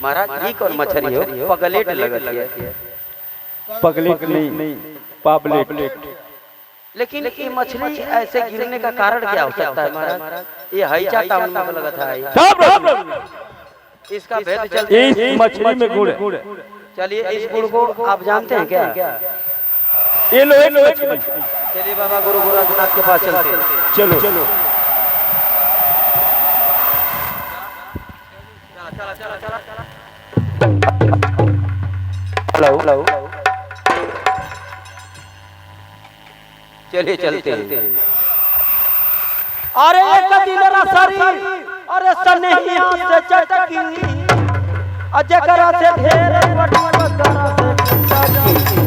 महाराज ये कौन मछली हो? पगलेट लगत है। पगलेट नहीं, पापलेट। लेकिन ये मछली ऐसे गिरने का कारण क्या हो सकता है महाराज? ये हईचा टाउन में लगा था। इसका भेद चलते इस मछली में गुड़ है। चलिए इस गुड़ को आप जानते हैं क्या? ये लो चलिए बाबा गुरु गोरखनाथ के पास चलते हैं। चलो हेलो चलिए चलते हैं। अरे एक दिन रसरी अरे सनेहिया से चटकी अजकरा से ढेर पटकरा से चटकी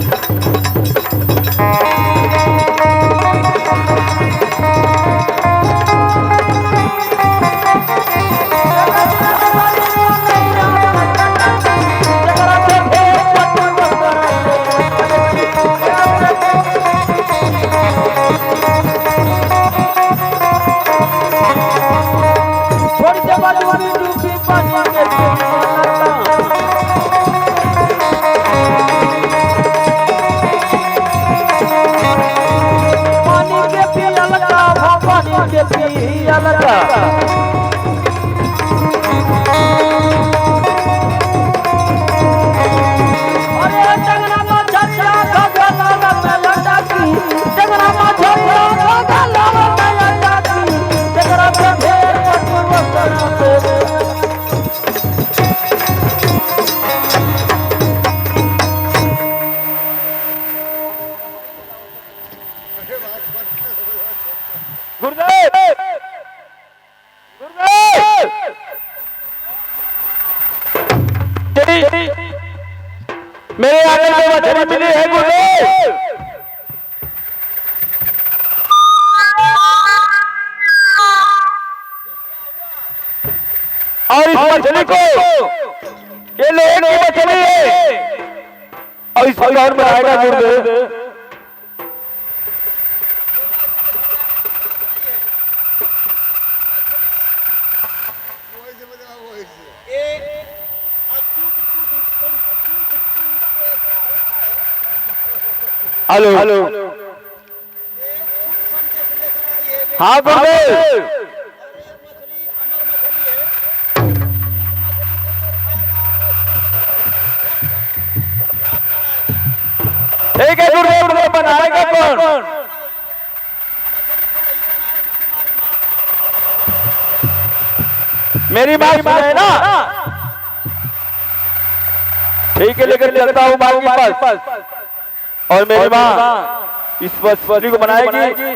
मेरे आगे में मछली मिली है गुरुदेव। और इस मछली को ये लोहे की मछली है और इस कौन बनाएगा गुरुदेव? हेलो हाँ गुरुदेव। ठीक है गुरुदेव, बनाएगा कौन? मेरी बात सुने ना। ठीक है लेकर चलता हूँ माँ के पास और मेरी माँ इस मछली को बनाएगी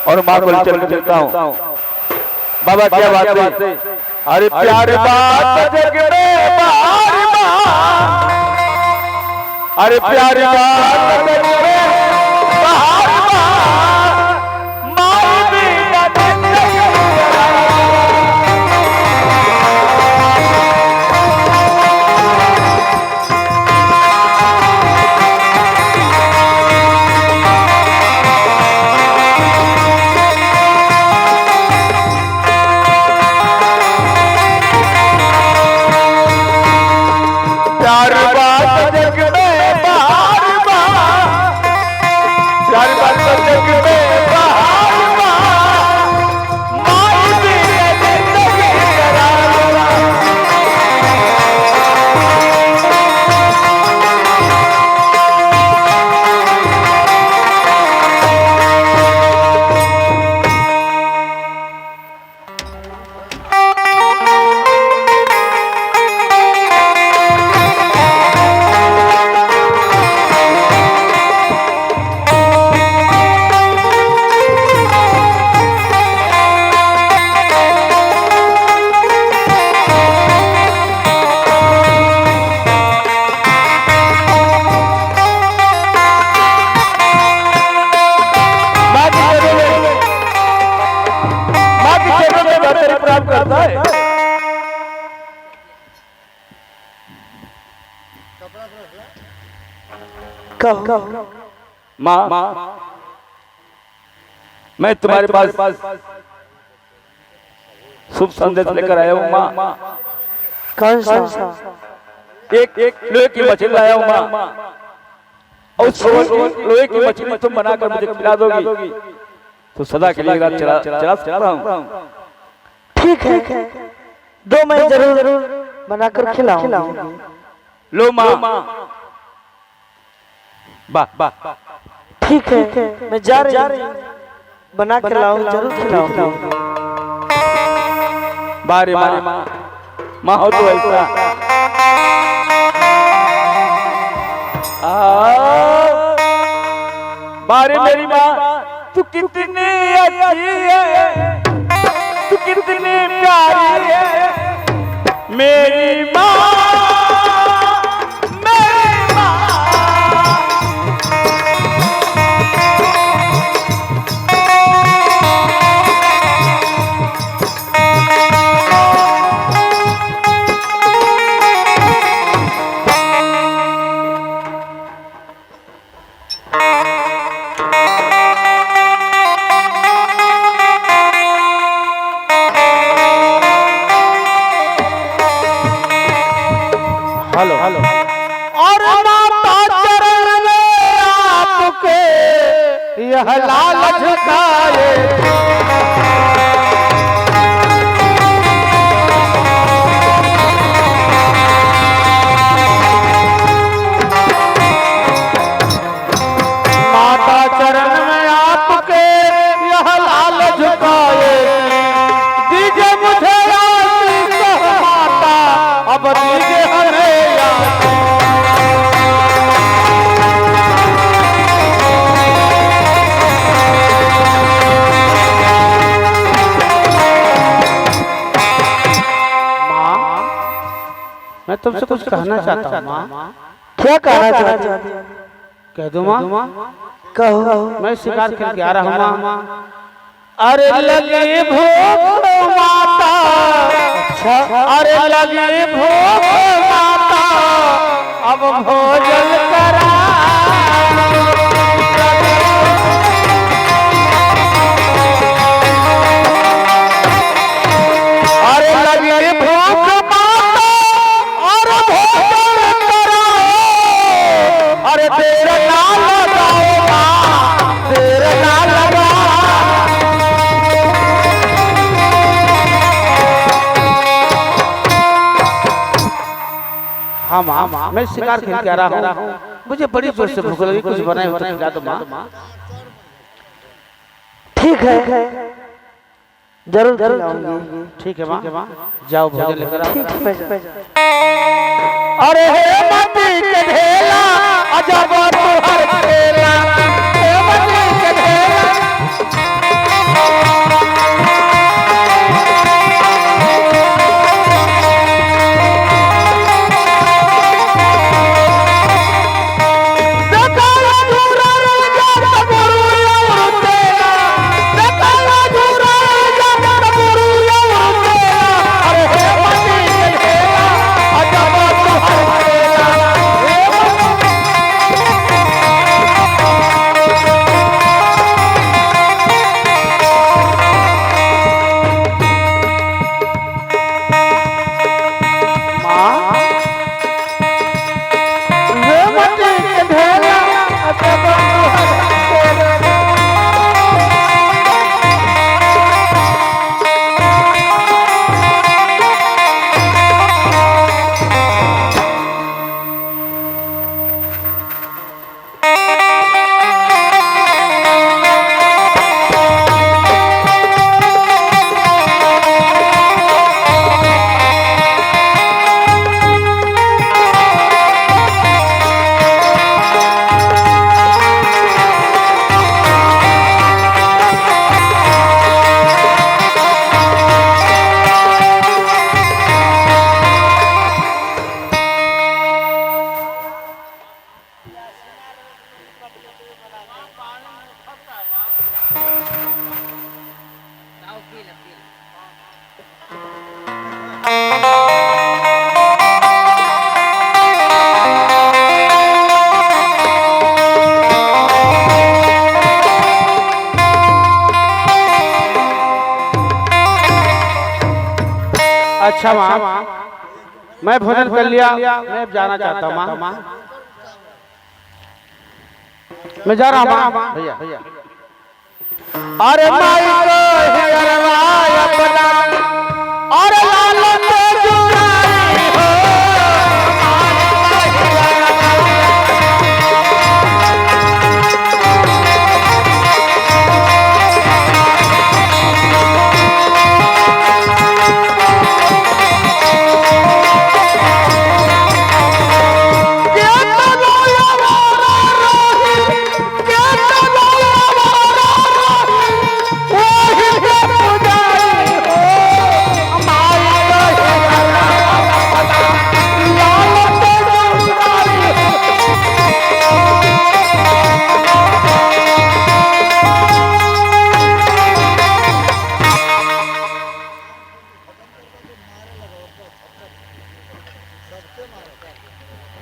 और माँ को चलता हूँ। बाबा क्या बात है? अरे प्यारी बात जग में बारी बात, अरे प्यारी बात जग में बारी बात, माई बिना प्यार बात जग में बार बार कहो। माँ मैं तुम्हारे पास शुभ संदेश लेकर आया हूँ माँ। कौन सा? एक लोहे की मछली लाया हूँ माँ, और उस लोहे की मछली तुम बनाकर मुझे खिला दोगी तो सदा के लिए चला रहा हूँ। ठीक है, दो मैं जरूर बनाकर खिलाऊंगी। लो माँ। वाह ठीक है, मैं जा रही हूँ, बना के लाऊं, जरूर खिलाऊंगी। बारे माँ माँ हो तो ऐसा। बारे मेरी माँ, तू कितनी अच्छी है, तू कितनी प्यारी है मेरी माँ, मेरी माँ। हेलो और माता चरण में आपके यह लाल झुकाए, माता चरण में आपके यह लाल झुकाए, दीजिए मुझे आशीष माता, अब दीजिए हमें मैं तुमसे कुछ कहना चाहता हूँ माँ। क्या कहना चाहती हूँ? कह दो माँ। कहो। मैं शिकार खेल के आ रहा हूँ माँ। अरे लगी भूख माता, अरे लगी भूख माता, अब भोजन करा। अरे लगी भूख माता और भोजन करा, अरे देर ना लगाओ माँ, देर ना लगाओ। हाँ माँ, मैं शिकार खेल के आ रहा हूँ, मुझे बड़ी जोर से भूख लगी, कुछ बनाए हुए खिला दो माँ। ठीक है, जरूर खिलाऊंगी। ठीक है माँ, जाओ भोजन लेकर आओ। अरे हे मती के ढेला, अजब तुहर खेला, हे मती के ढेला। अच्छा माँ, मैं भोजन कर लिया, मैं अब जाना चाहता हूँ माँ। मैं जा रहा हूँ माँ। भैया अरे माई को हिरवाय अपना और लाल पे जुड़ाई हो।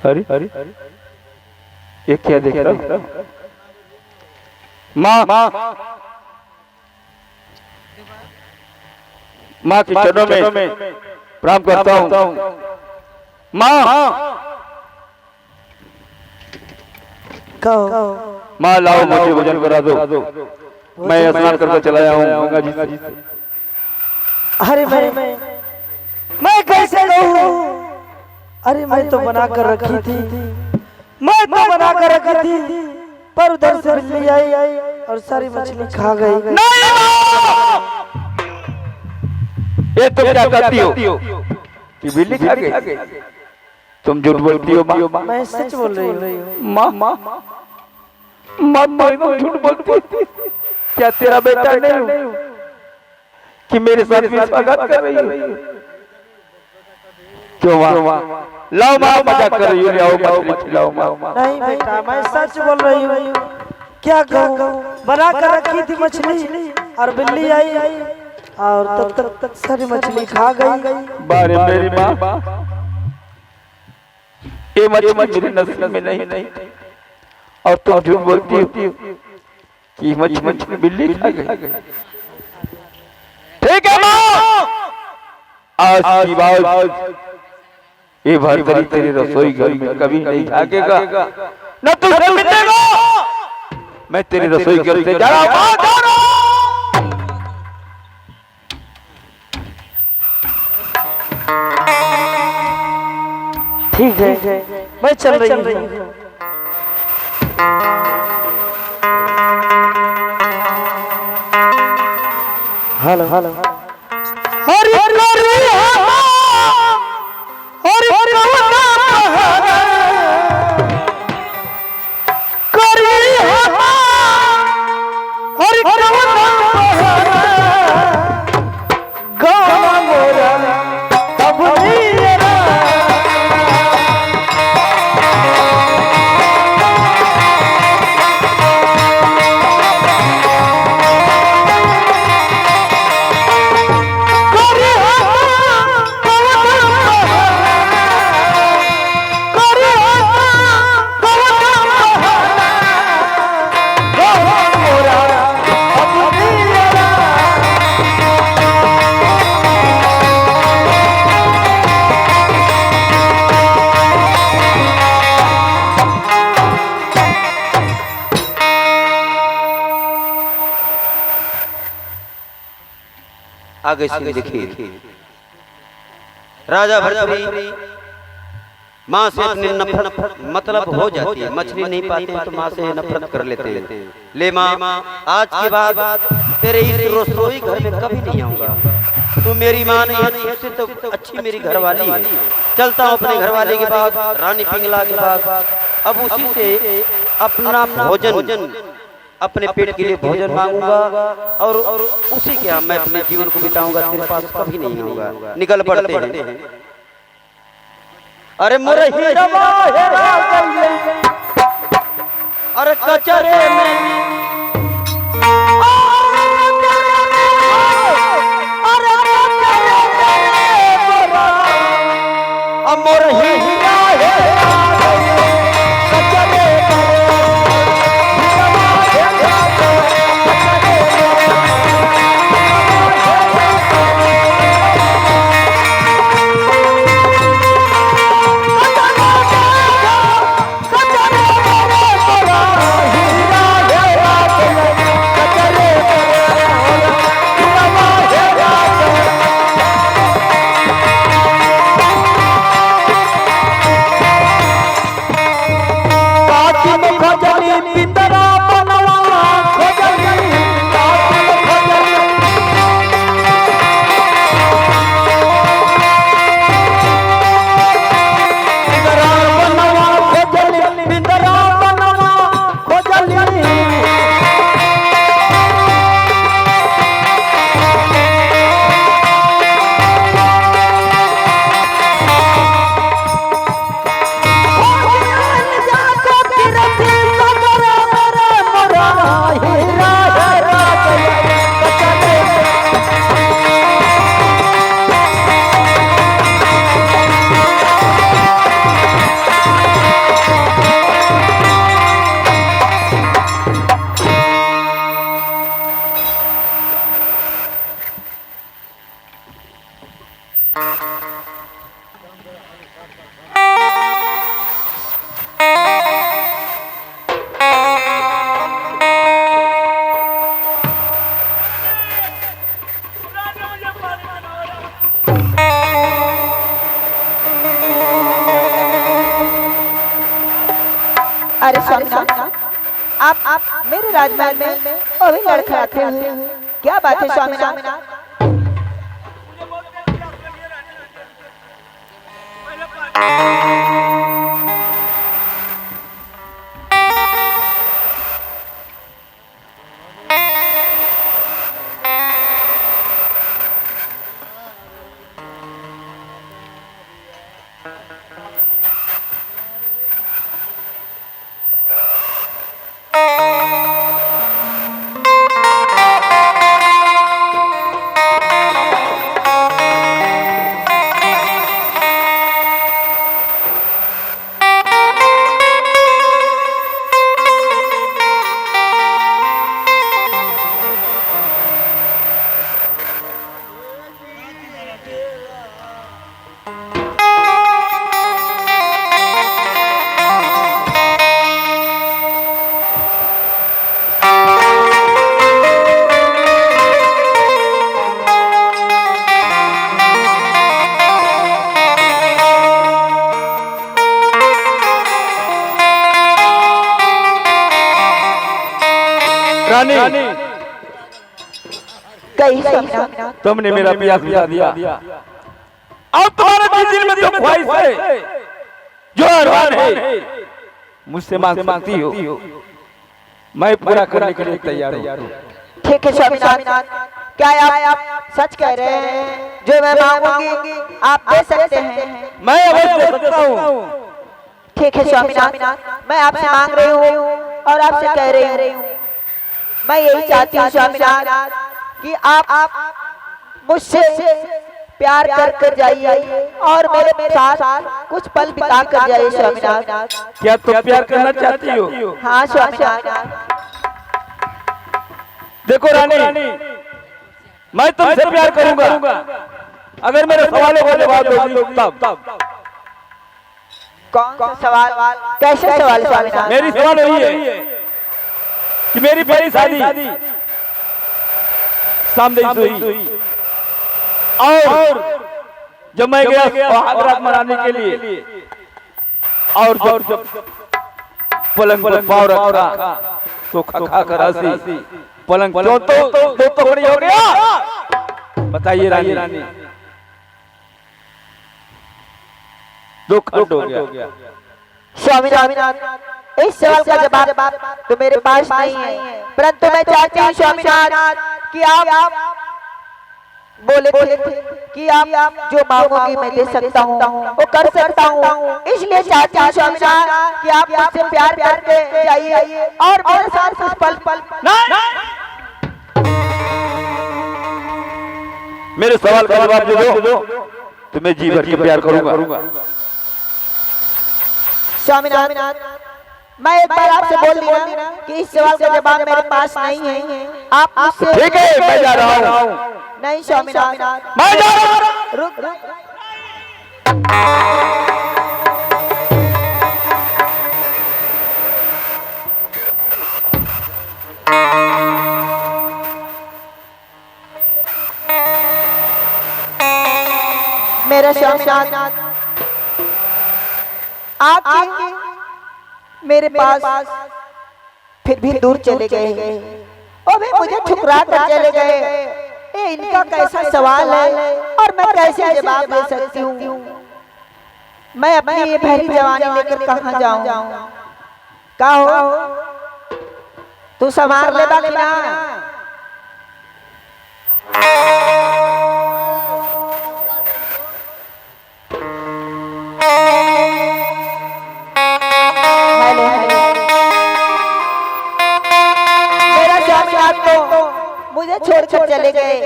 अरे ये क्या देख रहा हूँ? माँ माँ के चरणों में प्रणाम करता हूँ। माँ माँ लाओ मुझे भोजन करा दो, मैं स्नान करके चला आया हूँ गंगा जी से। अरे मैं कैसे कहूँ? अरे मैं तो बना कर रखी थी, मैं तो बना कर रखी थी, पर उधर से बिल्ली आई और सारी मछली खा गई। ये तुम क्या करती हो कि बिल्ली खा गई? तुम झूठ बोलती हो माँ। मैं सच बोल रही हूँ। माँ झूठ बोलती? क्या तेरा बेटा नहीं हो कि मेरे साथ विश्वासघात कर रही हो? क्यों माँ? लाओ माँ, मजाक कर रही हो, लाओ मछली लाओ माँ। नहीं बेटा, मैं सच बोल रही हूँ। क्या कहूँ? बना कर रखी थी मछली और बिल्ली आई और तब सारी मछली खा गई। बारे मेरी माँ, ये मछली मेरे नसीब में नहीं और तुम झूठ बोलती हो कि मछली बिल्ली खा गई। ठीक है माँ, आज की बात ये भरतरी तेरी रसोई घर में कभी नहीं भागेगा, न तू मिलेगा। मैं तेरी रसोई घर से जा रहा हूँ। ठीक है, मैं चल रही हूँ। हेलो हेलो आगे से देखिए, राजा भरतरी माँ से अपनी नफरत मतलब हो जाती है। मछली नहीं पाते हैं तो माँ से नफरत कर लेते हैं। ले माँ, आज के बाद तेरे इस रसोई घर में कभी नहीं आऊंगा। तू मेरी माँ नहीं है, तुझसे तो अच्छी मेरी घरवाली है। चलता हूँ अपने घरवाले के बाद, रानी पिंगला के बाद। अब उसी से अपना भोजन, अपने पेट के लिए भोजन मांगूंगा और उसी के मैं अपने जीवन को बिताऊंगा। तेरे पास कभी नहीं आऊंगा। निकल पड़ते हैं। अरे मोरे हीरवा हेरा गइले, अरे कचरे में मोरे हीरा हेरा गइले, कचरे स्वामीनाथ, आप मेरे राजमहल में अभी लड़खड़ाते हुए, क्या बात है स्वामीनाथ? रानी, कहीं स्वामीनाथ, तुमने मेरा प्यास बुझा दिया। अब तुम्हारे भी दिल में जो ख्वाहिश है, जो अरमान है, मुझसे मांगती हो, मैं पूरा करने के लिए तैयार हूँ। ठीक है स्वामीनाथ, क्या आप सच कह रहे हैं? जो मैं मांगूंगी आप दे सकते हैं? मैं अवश्य दे सकता हूँ। ठीक है स्वामीनाथ, मैं आपसे मांग रही हूँ और आपसे कह रही हूँ, मैं यही चाहती हूँ स्वामीनाथ कि आप मुझसे प्यार कर जाइए और मेरे साथ कुछ पल बिता कर जाइए स्वामीनाथ। क्या तुम प्यार करना चाहती हो? हाँ स्वामीनाथ। देखो रानी, मैं तुमसे प्यार करूंगा अगर मेरे सवालों का जवाब दोगी तब। कौन सा सवाल? कैसे सवाल स्वामीनाथ? मेरी सवाल यही है कि मेरी पहली शादी सामने हुई और जब मैं गया सुहागरात मनाने के लिए और जब पलंग पर पाँव रखा तो खा कर हंसी पलंग तो बड़ी हो गया। बताइए रानी, दो खंड हो गया। स्वामीनाथ, इस सवाल का जवाब तो मेरे पास नहीं है, परंतु मैं चाहती हूँ स्वामीनाथ कि आप बोले थे कि आप जो मांगोगी मैं दे सकता हूँ, वो कर सकता हूँ। इसलिए चाहती हूँ स्वामीनाथ कि आप मुझसे प्यार करके जाइए और मेरे साथ कुछ पल। मेरे सवाल का जवाब दो तो मैं जी भर के प्यार करूंगा। स्वामीनाथ, मैं एक बार आपसे बोल दी ना कि इस सवाल का जवाब मेरे पास नहीं है, आप मुझसे। ठीक है, मैं जा रहा हूँ। नहीं स्वामीनाथ, मैं जा रहा हूँ। रुक। मेरा स्वामीनाथ, आप मेरे पास फिर भी दूर चले गए और भी मुझे ठुकरा कर चले गए। ये इनका कैसा सवाल है और मैं कैसे जवाब दे सकती हूँ? मैं अपनी ये भरी जवानी लेकर कहाँ जाऊँ? क्या हो, तू संभाल ले बाकी ना? मेरा स्वामीनाथ तो मुझे छोड़कर चले गए,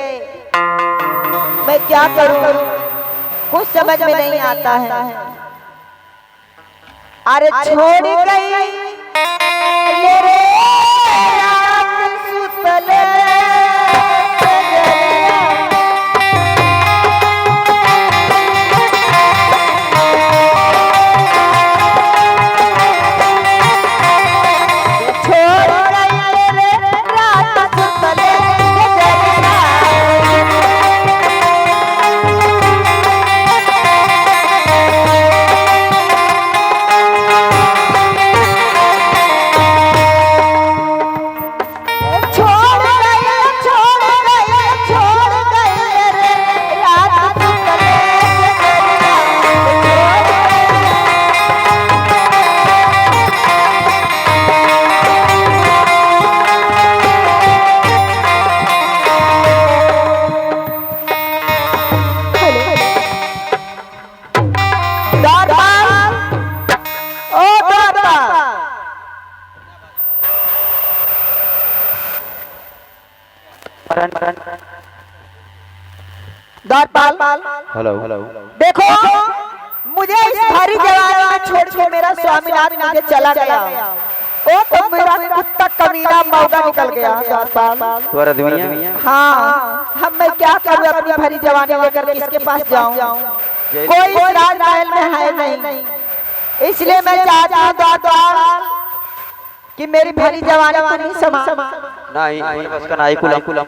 मैं क्या करूं? कुछ समझ में नहीं आता है। अरे छोड़ गई मेरे रात सुतले द्वारपाल हेलो हेलो देखो, मुझे इस भारी जवानी में छोड़ के मेरा स्वामीनाथ मुझे चला गया। ओ तो मेरा कुत्ता कमीना मौका निकल गया द्वारपाल। तुम्हारा दुनिया हाँ, हम मैं क्या करूँ अपनी भरी जवानी लेकर किसके पास जाऊँ? कोई राजमहल में है नहीं, इसलिए मैं चाहता हूँ द्वारपाल कि मेरी भरी जवानी को नहीं समा। नहीं बस का नाई कुलम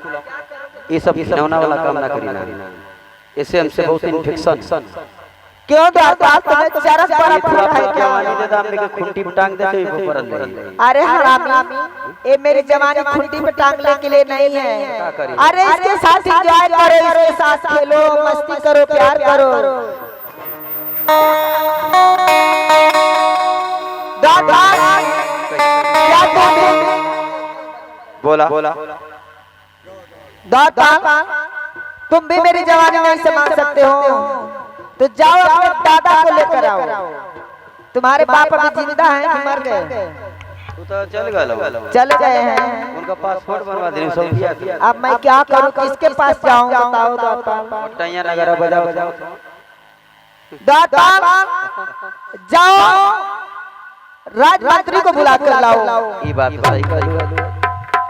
ये सब खिलौना वाला काम ना करी, इससे हमसे बहुत इन्फेक्शन। क्यों द्वारपाल, तुम्हें चरस पड़ा पड़ा है क्या? जवानी दे दाम में खुंटी पे टांग देते ही ऊपर नहीं। अरे हरामी, ये मेरी जवानी खुंटी पे टांगने के लिए नहीं है। अरे इसके साथ एंजॉय करो, इसके साथ खेलो, मस्ती करो, प्यार करो। द्वारपाल क्या बोला द्वारपाल, तुम भी मेरी जवानी नहीं संभाल सकते हो तो जाओ अपने दादा को लेकर आओ। तुम्हारे बाप अभी जिंदा हैं कि मर गए? तू तो चल गए हैं। उनका पासपोर्ट बनवा देने सऊदीया की। अब मैं क्या करूं, किसके पास जाऊं बताओ द्वारपाल। टैया नगर बजाओ द्वारपाल जाओ, राजमंत्री को बुला कर लाओ। ये बात सही कही।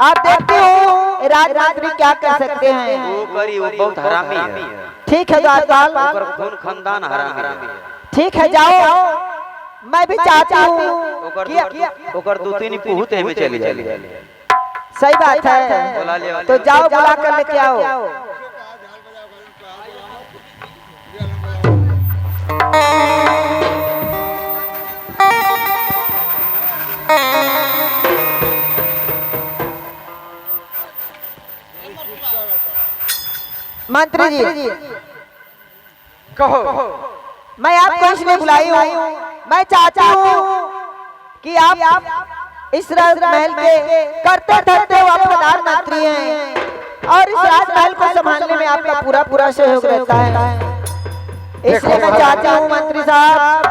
आप देखते हो राजमंत्री क्या कर सकते हैं। वो करी, वो बहुत हरामी है। ठीक है द्वारपाल, ओकर खून खानदान हरामी है। ठीक है जाओ। मैं भी चाहता हूँ ओकर दो तीन पुहुत में चली जाली। सही बात है, तो जाओ बुला कर लेके आओ। मंत्री जी कहो। मैं आपको इसलिए बुलाई हूँ, मैं चाहता हूँ कि आप इस राजमहल के करते धरते वफादार मंत्री हैं और इस राजमहल को संभालने में आपका पूरा सहयोग रहता है। इसलिए मैं चाहता हूँ मंत्री साहब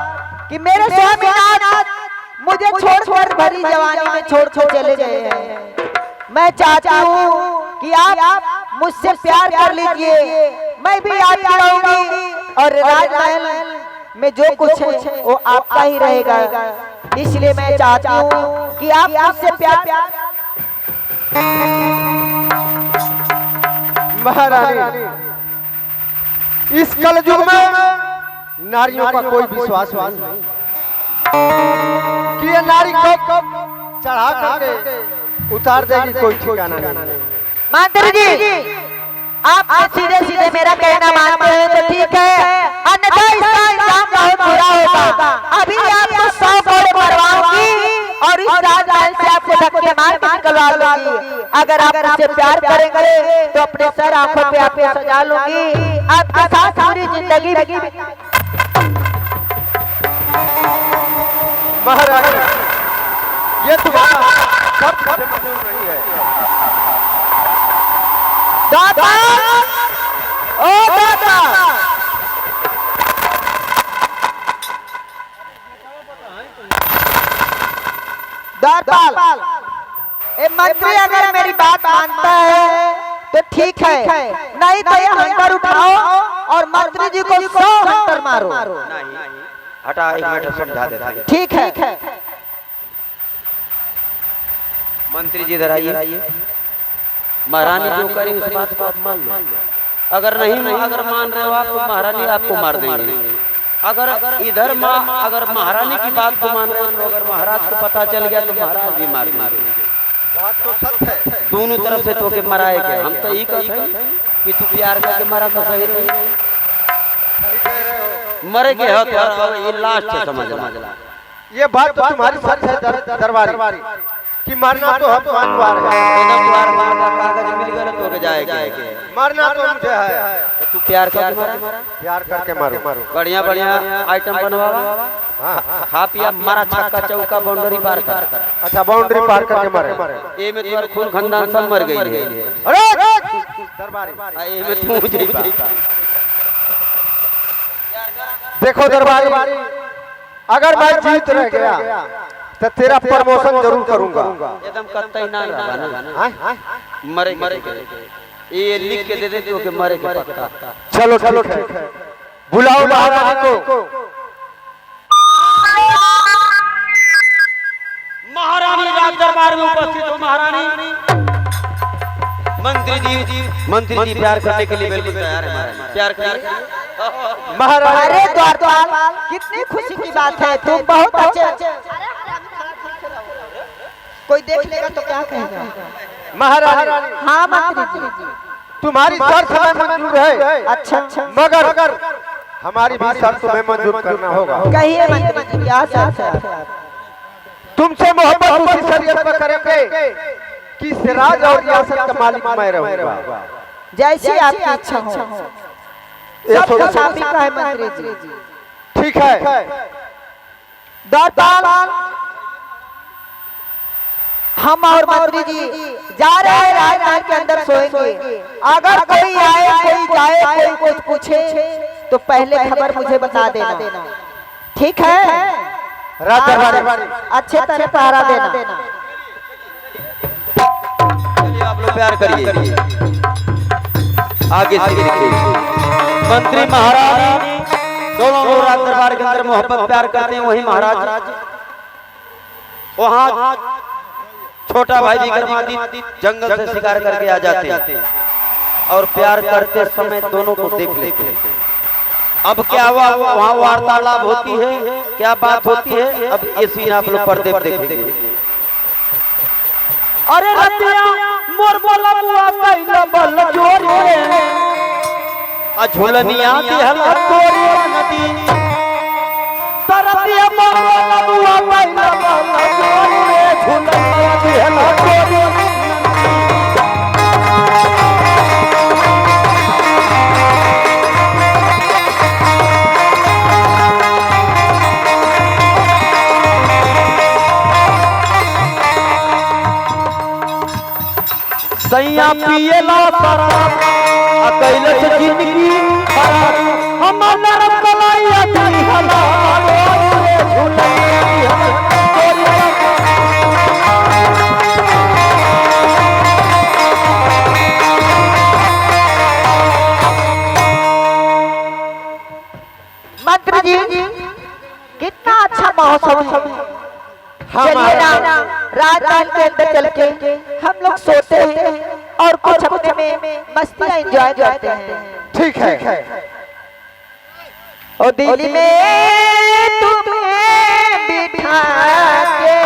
कि मेरे स्वामीनाथ मुझे छोड़ भरी जवानी में छोड़ चले गए हैं। मैं चाहता हूँ कि आप मुझसे प्यार कर लीजिए, मैं भी आपकी रहूंगी और राजमहल में जो कुछ है वो आपका ही रहेगा। इसलिए मैं चाहता हूँ कि आप मुझसे प्यार। महारानी, इस कलयुग में नारियों का कोई विश्वास नहीं कि ये नारी कब चढ़ा करके उतार देगी, कोई ठिकाना नहीं। मंत्री जी आप सीधे मेरा कहना मानते हैं तो ठीक है, अन्यथा इसका इंजाम बहुत बुरा होगा। अभी आपको 100 कोड़े मरवाऊंगी और इस राजमहल से आपको धक्के मार के निकलवा लूंगी। अगर आप मुझसे प्यार करेंगे तो अपने सर आंखों पे आपको सजा लूंगी, आपके साथ पूरी जिंदगी। महारानी, ये तुम्हारा सब मंजूर नहीं है। दादा, ओ दादा, द्वारपाल, ए मंत्री अगर मेरी बात मानता है तो ठीक है, नहीं तो ये हंटर उठाओ और मंत्री जी को 100 हंटर मारो। नहीं हटा, एक मिनट समझा देता हूं। ठीक है मंत्री जी इधर आइए। महारानी जो करी उस बात को आप मान लो। अगर नहीं अगर मान रहे हो आप तो महारानी आपको मार देंगे। अगर इधर अगर महारानी की बात को मान रहे हो तो अगर महाराज को पता चल गया तो महाराज भी मार देंगे। बात तो सच है। दोनों तरफ से तो के मराए गए। हम तो यही कहते हैं कि तू प्यार करके मारा तो सही रही, मरे के हक ये लास्ट है, समझ ला। ये बात तो तुम्हारी सच है दरबारी कि मरना तो हम द्वार है। एकदम द्वार मारना कागज मिल गया तो हो जाएगा। मरना तो मुझे है। तो तू प्यार करके मारा, प्यार करके मारो। बढ़िया आइटम बनवावा, खा पिया, मारा छक्का चौका, बाउंड्री पार कर। अच्छा, बाउंड्री पार करके मारे। ए में तुम्हारा खून खानदान सब मर गई है। अरे दरबारी, ए में तू जीता। देखो दरबारी, अगर मैं जीत रह गया तो तेरा प्रमोशन जरूर करूंगा। एकदम कतई ना रहना, मरे ये लिख के दे दे तो के मारे के पक्का। चलो चलो ठीक है, बुलाओ महारानी को। महारानी राज दरबार में उपस्थित हो। महारानी मंत्री जी प्यार करने के लिए बिल्कुल तैयार है महारानी। प्यार करिए महारानी। अरे द्वारपाल, कितनी खुशी की बात है, तुम बहुत अच्छे। कोई देख लेगा तो क्या कहेगा? महारानी, हाँ मंत्री जी। तुम्हारी शर्त हमें मंजूर है। अच्छा, मगर हमारी भी शर्त तुम्हें मंजूर करना होगा। कहिए मंत्री जी, क्या शर्त है? तुमसे मोहब्बत उसी शरीयत में करेंगे कि इस राज और रियासत का मालिक मैं रहूंगा। जैसी आपकी इच्छा हो। सब कुछ आप ही का है मंत्री जी। ठीक है। द्वारपाल, हम और मंत्री जी जा रहे हैं राजमहल के अंदर सोएंगे। अगर कोई आए, कोई जाए, कोई कुछ पूछे तो पहले खबर मुझे बता देना, ठीक है? अच्छे तरह पहरा देना। आप लोग प्यार करिए। आगे से देखिए, मंत्री महारानी दोनों लोग राज दरबार के अंदर मोहब्बत प्यार करते हैं। वही महाराज वहाँ छोटा भाई विक्रमादित्य जंगल से शिकार करके आ जाते हैं और प्यार करते समय दोनों को देख लेते हैं। अब क्या हुआ, वहाँ वार्तालाप होती है, क्या बात होती है, अब ये सीन आप लोग पर्दे पर देखेंगे। अरे रतिया मोर बोला बुआ कैला बल जोरे आ झोलनिया दिहला तोरी नदी तरतिया मोर बोला बुआ कैला बल जोरे झुलनिया दिहला तोरी सैया पिएला शराब अकेले से जिंदगी खराब हम नरम कलाइया दी हलाल रे झूलनिया मंत्री जी, कितना अच्छा मौसम है। चलिए ना, राजमहल के अंदर चल के हम लोग सोते हैं और कुछ अपने में मस्तियाँ एंजॉय करते हैं। ठीक है। और दिल में तुम्हें बिठा के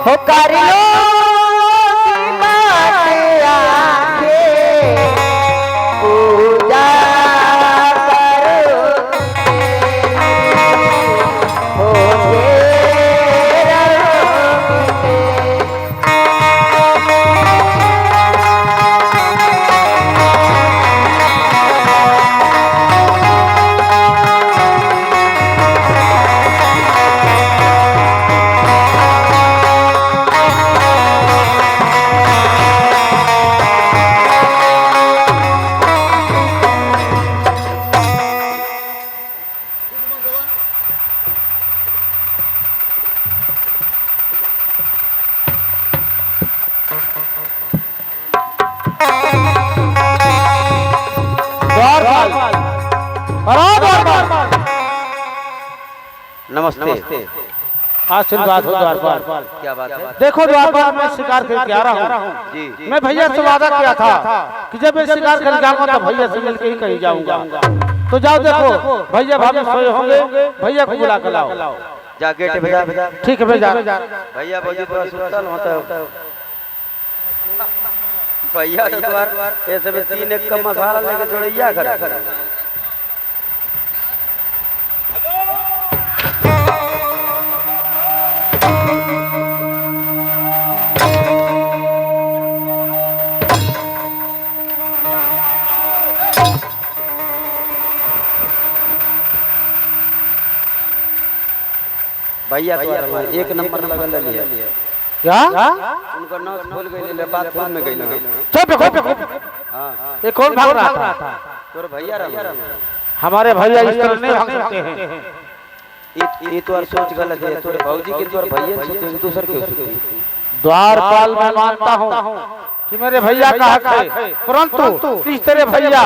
हो कर लो की बातें आके पूजा करो हो नमस्ते। आशीर्वाद हो द्वारपाल। क्या बात है? देखो द्वारपाल, मैं शिकार करके आ रहा हूँ। जी मैं भैया से वादा किया था कि जब मैं शिकार करके जाऊंगा तो भैया से मिलकर ही कहीं जाऊंगा। तो जाओ, देखो भैया भाभी सोए होंगे, भैया को बुला कर लाओ। जा गेट भेजा। ठीक है भेजा। भैया भौजी पूरा सुतल होता है। भैया तो द्वार ऐसे में 3 एक का मसाला लेके जोड़िया कर। भैया तो एक नंबर लगल लिया। क्या उनका नाक खोल गई ले, बाथरूम में गई लगे। चुप हां ये कौन भाग रहा था? तोर भैया रहा। हमारे भैया इस तरह नहीं भाग सकते हैं। ये तो और सोच गलत है। तोरे भौजी के तोर भैया सोचे दूसर के सोचे। द्वारपाल मैं मानता हूँ कि मेरे भैया का हक है, परंतु इस तरह भैया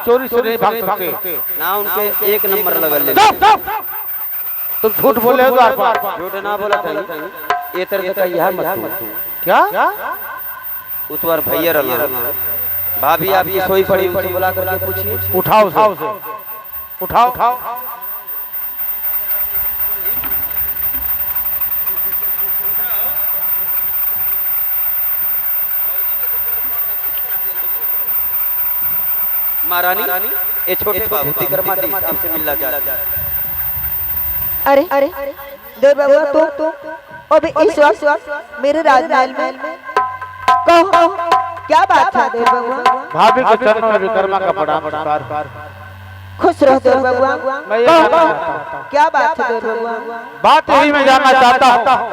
चोरी से नहीं भाग सकते। ना उनके एक नंबर लगल ले। तुम झूठ बोले हो द्वार पर। झूठ ना बोला था ये तरह का यह मत क्या उतवार भैया रहना। भाभी आपकी सोई पड़ी उनको बुला करके पूछिए। उठाओ से उठाओ। महारानी ये छोटे बाबू तिकरमा दी आपसे मिलना चाहता है। अरे देव बाबू तू अभी इस वक्त मेरे राजमहल में कहो क्या बात है देव बाबू? भाभी के चरणों में विकर्मा का बड़ा नमस्कार। खुश रहो देव बाबू। मैं ये कहना चाहता हूं। क्या बात है देव बाबू? बात यही मैं जानना चाहता हूँ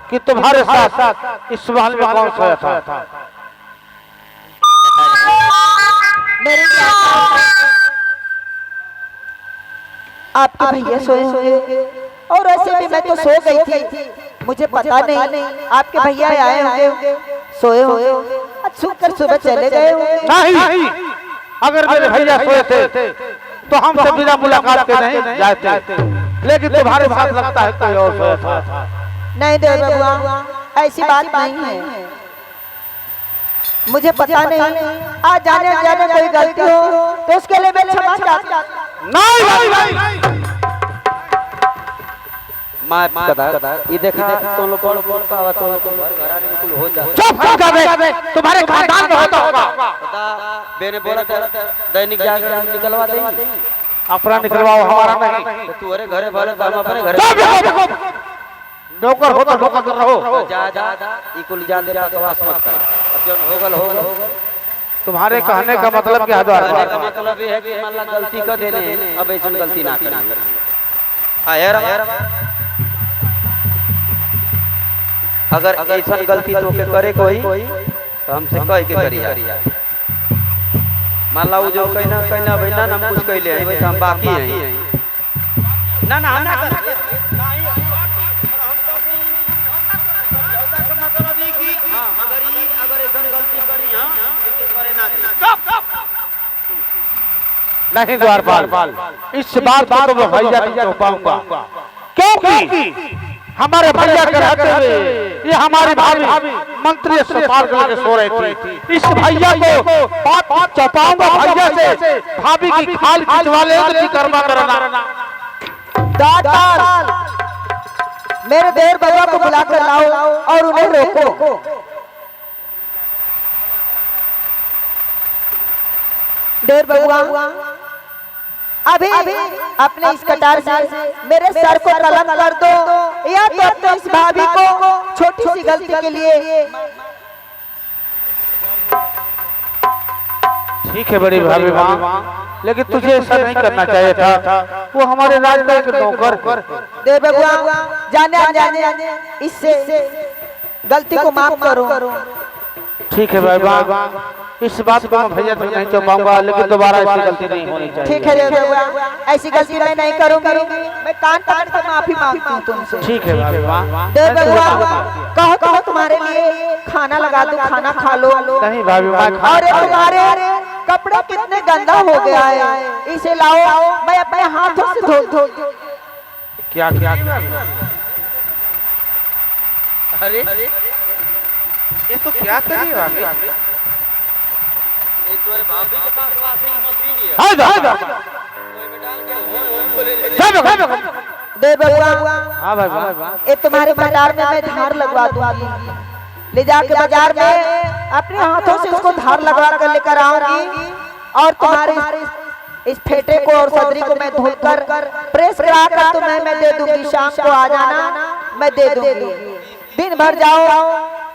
कि तुम्हारे साथ इस महल में कौन सोया था? मेरे आपके भैया सोए हुए और ऐसे भी मैं तो सो गई थी, मुझे पता नहीं आपके भैया आए होंगे, सोए होंगे, सोकर सुबह चले गए होंगे। नहीं, अगर मेरे भैया सोए थे तो हमसे बिना मुलाकात के नहीं जाते, लेकिन तुम्हारे साथ लगता है कोई और सोया था। नहीं देव बाबू ऐसी बात नहीं है, मुझे पता नहीं, आज जाने कोई गलती हो तो उसके लिए मैं क्षमा चाहता हूं। नहीं मां कदा ये देखा तो लोग कौन का आवा तो घर आने में कुल हो जा। चुप कर बे, तुम्हारे खानदान में होता होगा। पता बेने बोला था दैनिक जागरण निकलवा देंगे। अपना निकलवाओ, हमारा नहीं। तो तू अरे घरे भले तो हम अपने घरे नौकर हो तो नौकर कर रहो। जा ई कुल जान दे बकवास मत कर। अब जो होगल तुम्हारे कहने का मतलब क्या है द्वार कहने का पर? मतलब ये है कि मान ला गलती कर देने अब ऐसा गलती ना करना। हां यार अगर ऐसा गलती तो के करे कोई तो हमसे कह के करिया। मान ला वो जो कहना भैया ना हम कुछ कहले हैं वैसे हम बाकी हैं। ना हम ना कर नहीं द्वारपाल, इस बात को तो मैं भैया को सौंपाऊंगा, क्योंकि हमारे भैया के रहते हुए ये हमारी भाभी मंत्री अस्पताल के सो रही थी। इस भैया को बात चौपाऊंगा भैया से, भाभी की खाल खिंचवा ले तो कर्मा करना। दाताल मेरे देवर बाबा को बुलाकर लाओ और उन्हें रोको। देवर बाबा अभी अपने इस कटार से मेरे सर को कलम कर दो, या तो अपने इस भाभी को छोटी सी गलती के लिए। ठीक है बड़ी भाभी माँ, लेकिन तुझे ऐसा नहीं करना चाहिए था। वो हमारे राज का एक नौकर। देव बाबा जाने इससे गलती को माफ करो। ठीक है बाबा, इस बात को मैं भैया तक नहीं चौपाऊंगा, लेकिन दोबारा ऐसी गलती नहीं होनी चाहिए। ठीक है देव बाबा, ऐसी गलती मैं नहीं करूंगी। मैं कान पकड़ के माफी मांगती हूँ तुमसे। ठीक है बाबा। देव बाबा कहो तुम्हारे लिए खाना लगा दो, खाना खा लो। नहीं भाभी माँ, अरे तुम्हारे कपड़े कितने गंदा हो गया है, इसे लाओ, मैं अपने हाथों से धो। क्या अरे ये तो क्या करिए भाभी? देव बाबा हाँ भाई, ये तुम्हारे भंडार में मैं धार लगवा दूंगी, ले जाके बाजार में अपने हाथों से उसको धार लगवा कर लेकर आऊंगी, और तुम्हारे इस फेटे को और सदरी को मैं धोकर प्रेस करा कर तुम्हें मैं दे दूंगी। शाम को आ जाना, मैं दे दूंगी। दिन भर जाओ,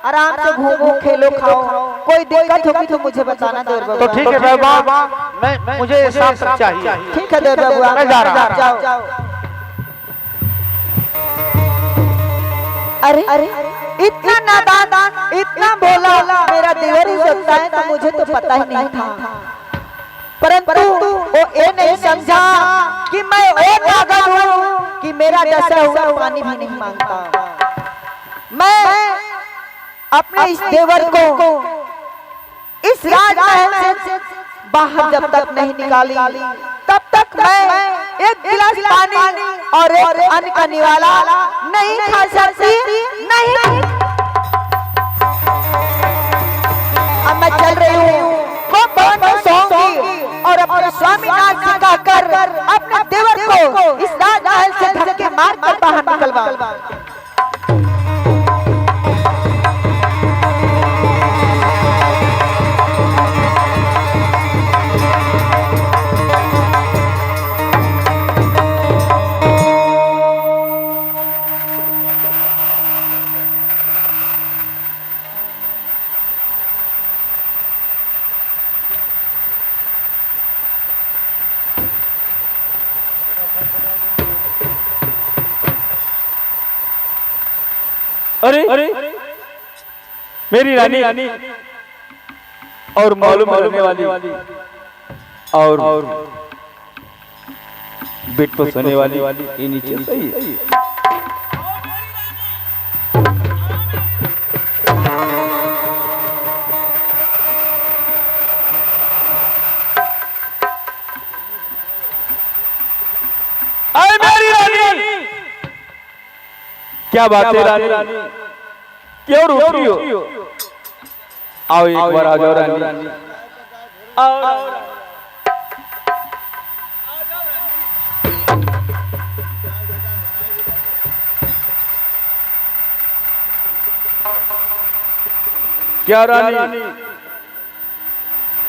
आराम से घूमो, खेलो, खाओ। कोई दिक्कत होगी तो मुझे बताना देव बाबा। तो ठीक है बाबा, मैं मुझे शाम तक चाहिए। ठीक है देव बाबा, मैं जा रहा हूं। जाओ। अरे इतना नादान, इतना भोला मेरा देवर हो सकता है तो मुझे तो पता ही नहीं था। परंतु वो ये नहीं समझा कि मैं वो पागल हूँ कि मेरा डसा हुआ पानी भी नहीं मांगता। मैं अपने इस देवर को इस राजमहल से बाहर जब तक नहीं निकाली तब तक मैं एक गिलास पानी और एक अन्न का निवाला नहीं खा सकती। नहीं, अब मैं चल रही हूँ, वो भवन में सोऊंगी और अपने स्वामीनाथ से कहकर अपने देवर को इस राजमहल से धक्के मार कर बाहर निकलवा। अरे मेरी रानी और मालूम रहने वाली और बेड पर सोने वाली ये नीचे सही है। अरे मेरी रानी, क्या बात है रानी, क्यों रोक रही हो? आओ एक बार आ जाओ रानी, आओ। क्या रानी,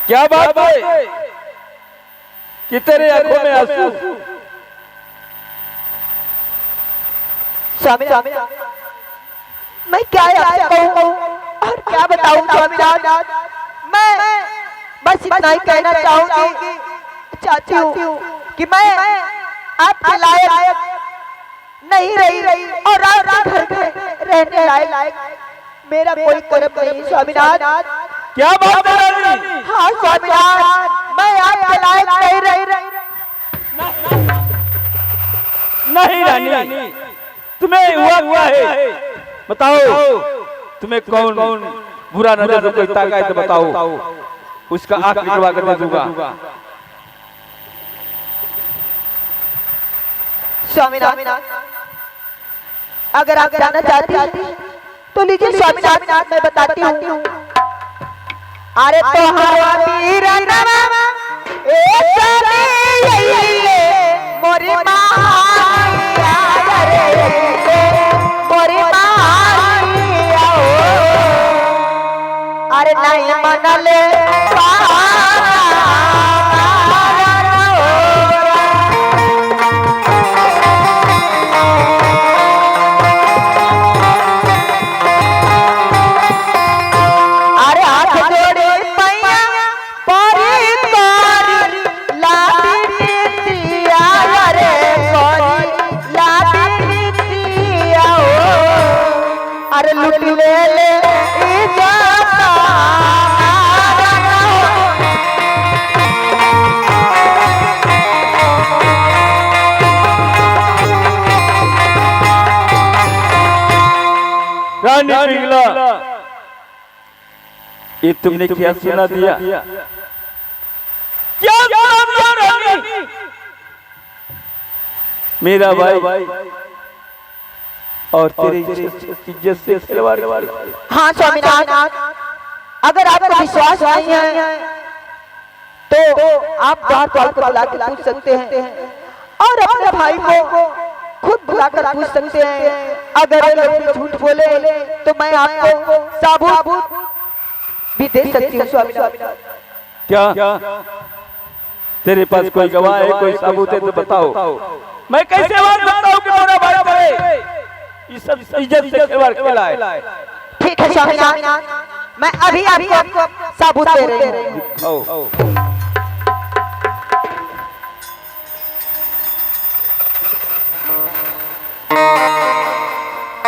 क्या बात है कि तेरे आंखों में आंसू? स्वामीनाथ, मैं क्या कहूँ और क्या बताऊँ स्वामीनाथ? मैं बस इतना ही कहना चाहती हूँ कि मैं आपके लायक नहीं रही और आप घर में रहने लायक मेरा कोई कर्म नहीं स्वामीनाथ। क्या बात है रानी? हाँ स्वामीनाथ, मैं आपके लायक नहीं रही। नहीं रानी, तुम्हें हुआ है, बताओ तुम्हें कौन बुरा नजर से कोई ताका है तो बताओ, उसका आंख निकलवा कर दे दूंगा। स्वामीनाथ, अगर आप जानना चाहती तो लीजिए स्वामीनाथ, मैं बताती हूँ। अरे तो मोरी अरे नहीं मनले अरे हाथ जोड़े पैया परी परी लादी दिया रे परी लादी दिया अरे लुट ले रानी पिघला, ये तुमने क्या सुना दिया? क्या सुना दिया रानी? मेरा भाई और तेरी इज्जत से खिलवाड़। हाँ स्वामीनाथ, अगर आपको विश्वास नहीं है तो आप बार बार बुला के पूछ सकते हैं और अपने भाई को खुद बुलाकर पूछ सकते हैं। अगर ये झूठ बोले तो मैं आपको सबूत भी दे सकती हूँ स्वामीनाथ। क्या तेरे पास कोई गवाह है, कोई सबूत है तो बताओ। मैं कैसे बात बताऊं कि मेरा भाई करे ये सब इज्जत से खिलवाड़ खेला है? ठीक है स्वामीनाथ, मैं अभी आपको सबूत दे रही हूँ। दिखाओ।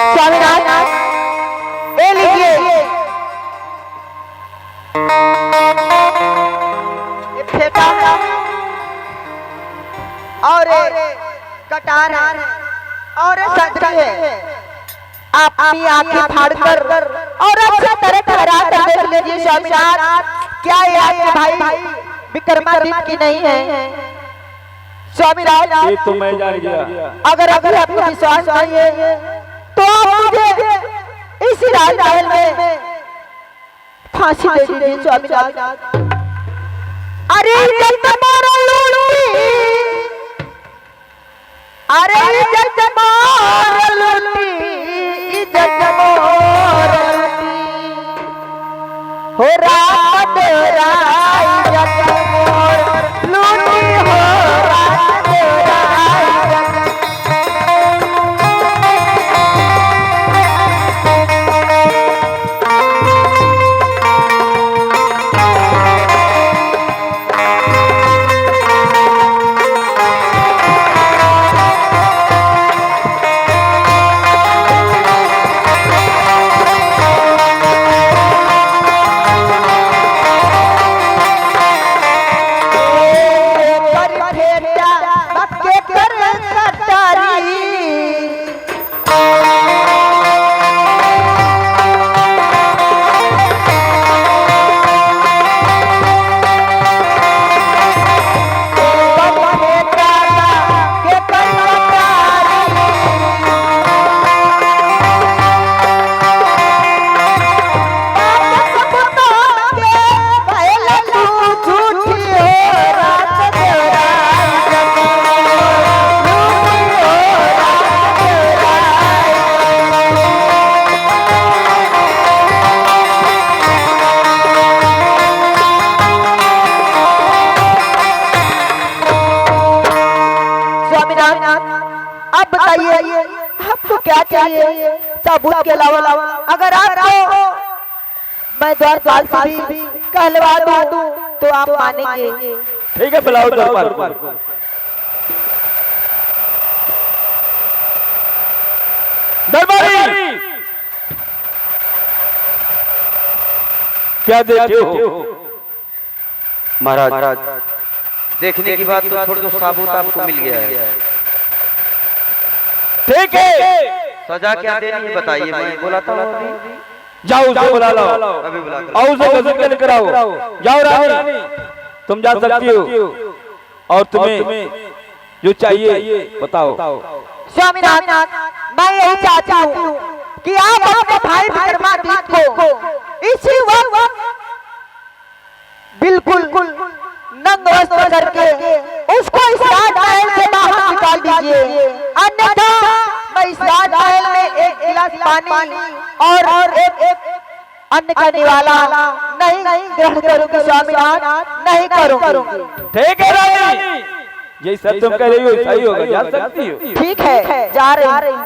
स्वामीनाथ, ये लीजिए, ये फेंका और कटार और संतरी है। आप अपनी आंखें फाड़कर और अच्छी तरह ठहरा कर देख लीजिए स्वामीनाथ, क्या ये आपके भाई विक्रमादित्य की नहीं है? स्वामी राज, ये तो मैं जान गया। अगर अभी आपको विश्वास नहीं है तो आप मुझे इसी राजमहल में फांसी दे दीजिए स्वामी राज। अरे इज्जत मारो लूटी, अरे इज्जत मारो लूटी, इज्जत मारो लूटी, हो रात राय इज्जत मारो लूटी, हो रात राय आपको क्या चाहिए सबूत के अलावा? अगर आपको मैं द्वारपाल से भी कहलवा दूं तो आप मानेंगे। ठीक है, बुलाओ द्वारपाल। दरबारी क्या देखे हो? महाराज, देखने की बात तो छोड़ दो, साबूत आपको मिल गया है। ठीक है, सजा क्या देनी है बताइए, मैं बुलाता हूँ अभी। जाओ उसे बुला लो, अभी बुला और उसे गजब लेकर आओ। जाओ रानी, तुम जा सकती हो, और तुम्हें जो चाहिए बताओ। स्वामी नाथ, मैं यही चाहता हूँ कि आप अपने भाई विक्रमादित्य को इसी वक्त बिल्कुल नंग वस्त्र करके उसको इस राजमहल से बाहर निकाल दीजिए, अन्यथा मैं इस राजमहल में एक गिलास पानी और एक अन्न का निवाला नहीं ग्रहण करूंगी स्वामी नाथ, नहीं करूंगी। ठीक है रानी, ये सब तुम कह रही हो सही होगा, जा सकती हो। ठीक है, जा रही।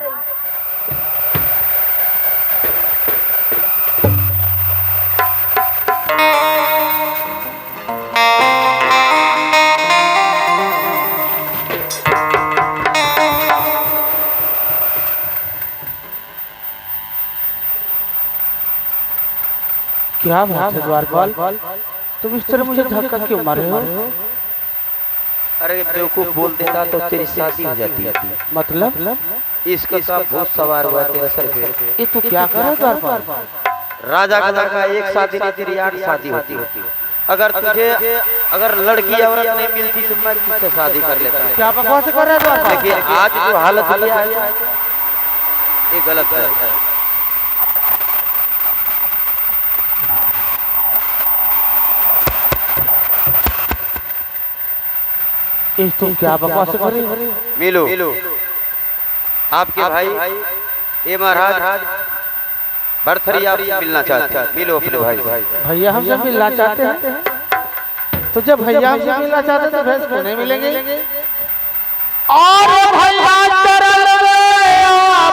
क्या बात है द्वारपाल, तुम इस तरह मुझे धक्का क्यों मारे हो? अरे बेवकूफ बोल देता तो तेरी शादी हो जाती है। मतलब इसके साथ बहुत सवार हुआ तेरे सर पे। ये तू क्या कर रहा है द्वारपाल? राजा का एक शादी नहीं, तेरी 8 शादी होती। अगर लड़की औरत नहीं मिलती तो मैं तुझसे शादी कर लेता। क्या बकवास कर रहा है द्वारपाल? लेकिन आज जो हालत हुई है ये गलत है। तुम क्या बकवास कर रही हो? मिलो, आपके भाई ये महाराज भरथरी आपसे मिलना चाहते हैं। मिलो अपने भाई। भैया हमसे मिलना चाहते हैं? तो जब भैया हमसे मिलना चाहते तो भैंस क्यों नहीं मिलेंगे? और भैया चरण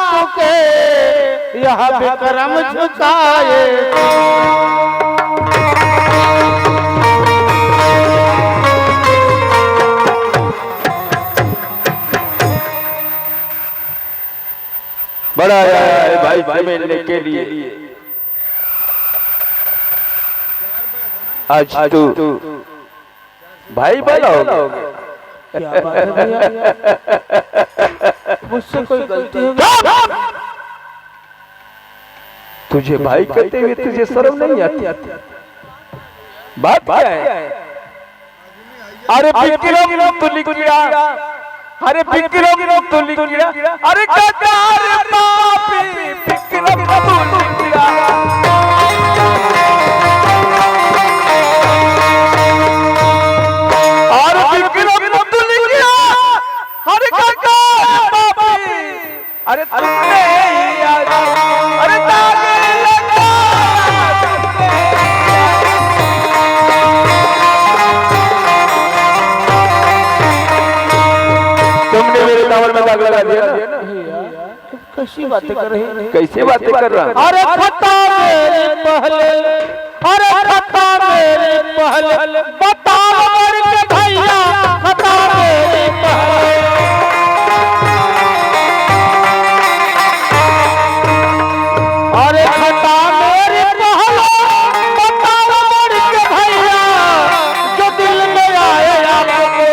आपके यहाँ विक्रम झुकाए, बड़ा आया है भाई से मिलने के लिए। आज तू भाई बना होगा। क्या बात है भैया, मुझसे कोई गलती हो गई? तुझे भाई कहते हुए तुझे शर्म नहीं आती? बात क्या है? अरे विक्रम तुली किया, अरे विक्रम तुली किया, अरे गद्दार पापी विक्रम तुली किया। अरे विक्रम तुली किया, अरे गद्दार पापी, अरे तुमने अरे तागे लगा तुमने मेरे टावर में दाग लगा दिया ना। कैसी बातें कर रहे हैं? कैसे बातें कर रहा है? अरे खता मेरे पहले, अरे खता मेरे पहले, बताओ मेरे भैया, खता मेरे पहले। अरे खता मेरे पहले, बताओ मेरे भैया, जो दिल में आए आपको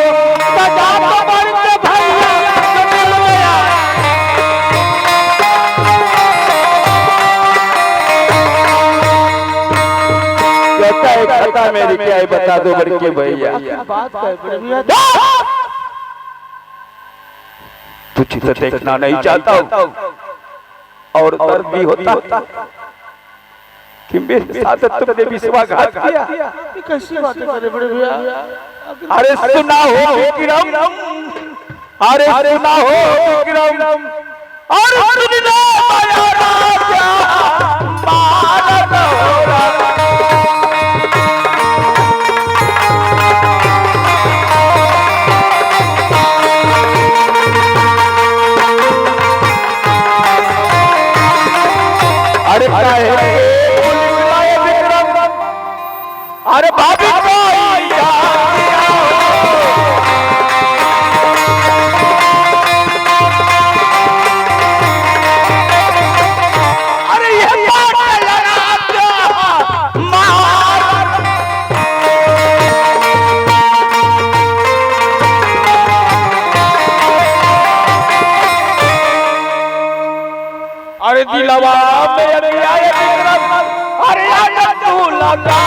सजा दो मेरे भैया, जो दिल में आए। कहता है खता मेरी क्या है बता दो बड़के भैया। बात कर बड़े भैया। तुझे तो देखना नहीं चाहता हूँ और दर्द भी होता कि मेरे साथ तुमने विश्वासघात किया। ये कैसी बातें कर रहे बड़े भैया? अरे सुना हो विक्रम, अरे सुना हो विक्रम, अरे सुनना माया राजा मानव हो रहा। अरे अरे भाभी अरे ये अरे दिलवा में अरे तू लगा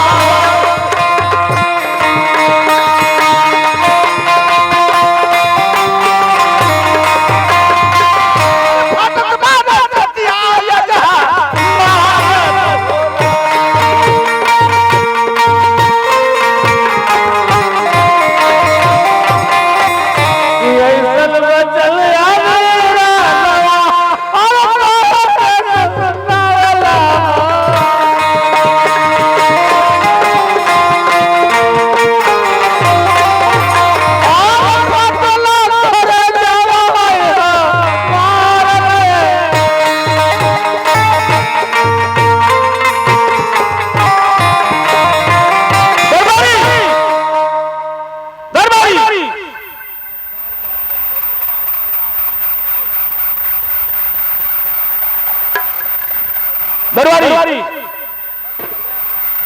दरबारी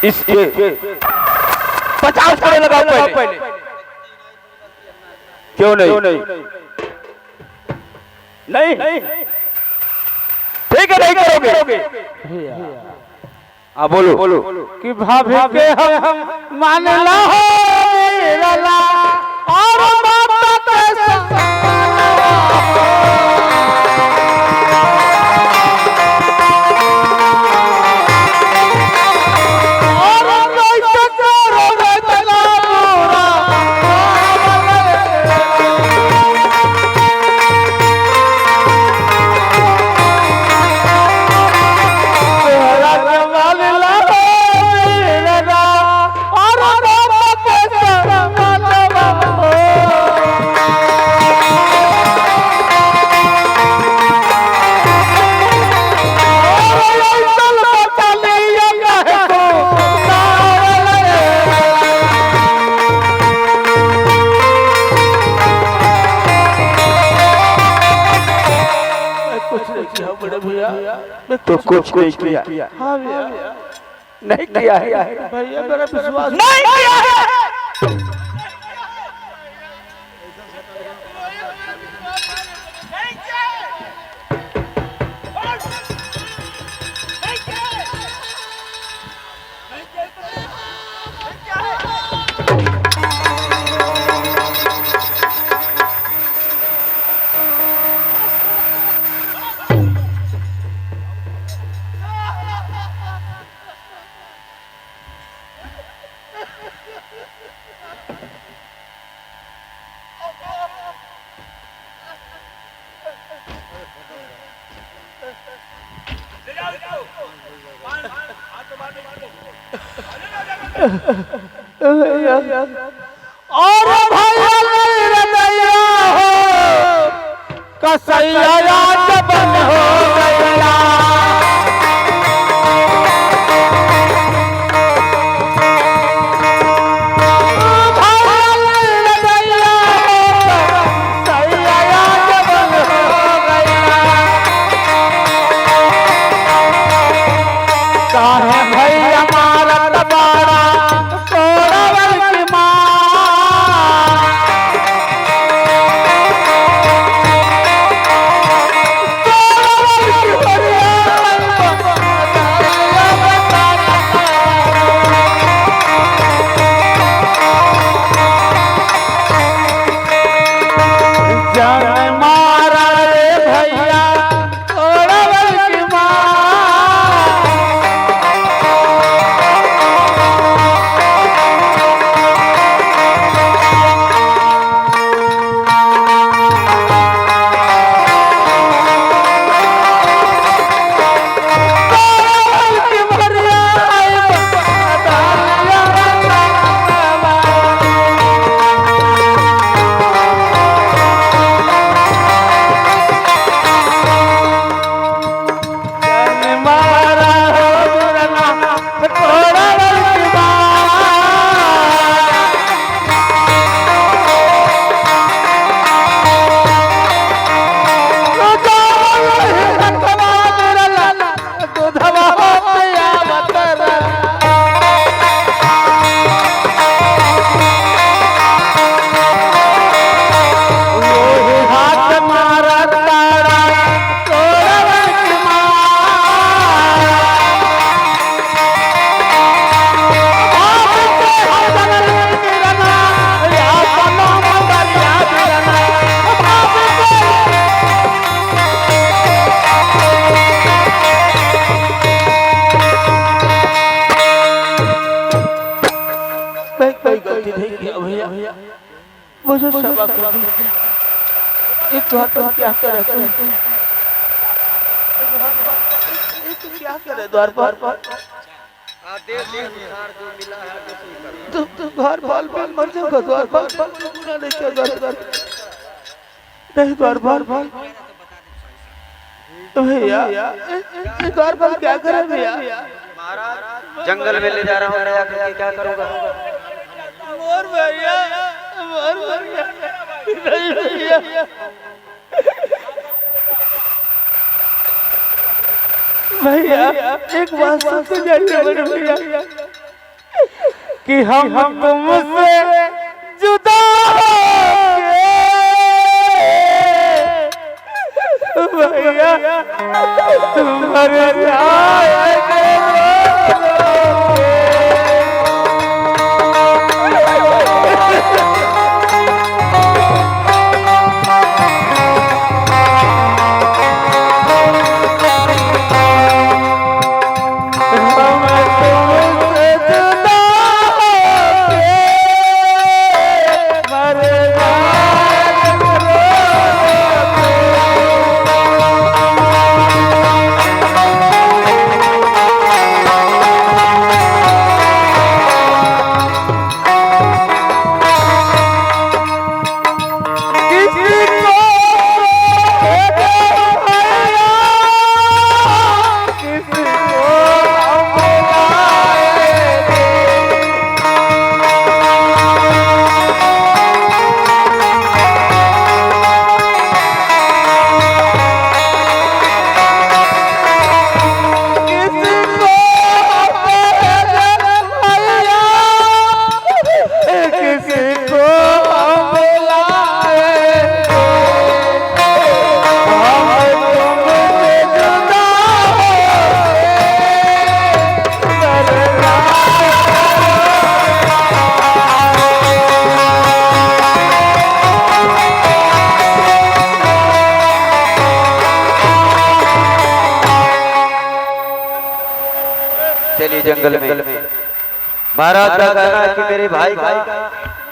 इसके 50 करोड़ लगाओ पहले। क्यों नहीं? नहीं ठीक है, नहीं करोगे। हाँ बोलो कि भाभी के हम मान ला हो रला और बात कैसा तो कुछ नहीं किया। हाँ भैया, नहीं किया है भैया मेरा विश्वास नहीं किया है। और भैया रदैया हो कसैया जबन हो गया मुझे क्षमा कर दीजिए। एक बार पर क्या करे क्या करे द्वार पर तुम घर बाल बाल मर जाओगे द्वार पर नहीं क्या द्वार पर नहीं द्वार पर भैया द्वार पर क्या करे भैया महाराज जंगल में ले जा रहा हूँ क्या करूँगा मोर भैया मोर भैया नहीं भैया भैया एक बात सबसे जाइए बड़े भैया कि हम तुमसे जुदा हो गए भैया मर जाएंगे जंगल में महाराज का कहना है कि मेरे भाई का